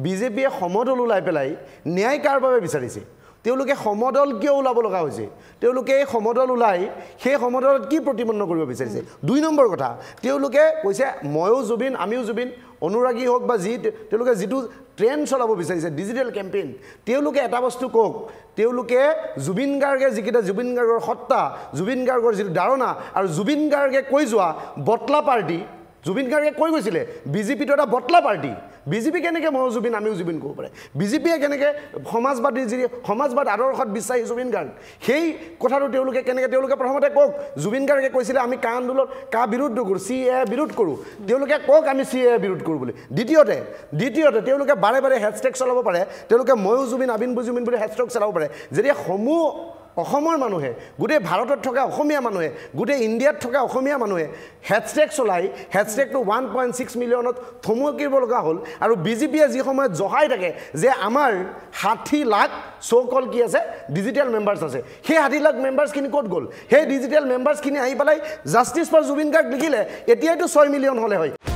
বিজেপিয়ে সমদল ওলাই পেলাই ন্যায় কাৰ বাবে বিচাৰিছে তেওঁলোকে সমদল কিয় ওলাব লগা হৈছে তেওঁলোকে এই সমদল ওলাই সেই সমদলত কি প্ৰতিবন্ধ কৰিব বিচাৰিছে দুই নম্বৰ কথা তেওঁলোকে কৈছে ময়ো জুবিন আমিও জুবিন অনুৰাগী হোক বা যি তেওঁলোকে যিটো ট্ৰেন্ড চলাব বিচাৰিছে ডিজিটেল কেম্পেইন তেওঁলোকে এটা বস্তু কক তেওঁলোকে জুবিন গাৰ্গে যিকেইটা জুবিন গাৰ্গৰ সত্তা জুবিন গাৰ্গৰ যিটো ধাৰণা আৰু জুবিন গাৰ্গে কৈ যোৱা বটলা পাৰ্টি জুবিন গাৰ্গে কৈ গৈছিলে বিজেপিটো এটা বটলা পাৰ্টি বিজেপি কেনেকৈ ময়ো জুবিন আমিও জুবিন ক'ব পাৰে বিজেপিয়ে কেনেকৈ সমাজবাদী যি সমাজবাদ আদৰ্শত বিশ্বাসী জুবিন গাৰ্গ সেই কথাটো তেওঁলোকে কেনেকৈ তেওঁলোকে প্ৰথমতে কওক জুবিন গাৰ্গে কৈছিলে আমি কা আন্দোলন কা বিৰোধ কৰোঁ CAA বিৰোধ কৰোঁ তেওঁলোকে কওক আমি CAA বিৰোধ কৰোঁ বুলি দ্বিতীয়তে তেওঁলোকে বাৰে বাৰে হেছটেগ চলাব পাৰে তেওঁলোকে ময়ো জুবিন আমিও জুবিন বুলি হেছটেগ চলাব পাৰে যেতিয়া সমূহ অসমৰ মানুহে গোটেই ভাৰতত থকা অসমীয়া মানুহে গোটেই ইণ্ডিয়াত থকা অসমীয়া মানুহে হেছটেগ চলাই হেছটেগটো 1.6 মিলিয়নত থমকিব লগা হ'ল আৰু বিজেপিয়ে যি সময়ত জহাই থাকে যে আমাৰ 60 লাখ সো-কল কি আছে ডিজিটেল মেম্বাৰ্ছ আছে সেই 60 লাখ মেম্বাৰ্ছখিনি ক'ত গ'ল সেই ডিজিটেল মেম্বাৰ্ছখিনি আহি পেলাই জাষ্টিছ ফৰ জুবিন গাৰ্গ লিখিলে এতিয়াইতো 6 মিলিয়ন হ'লে হয়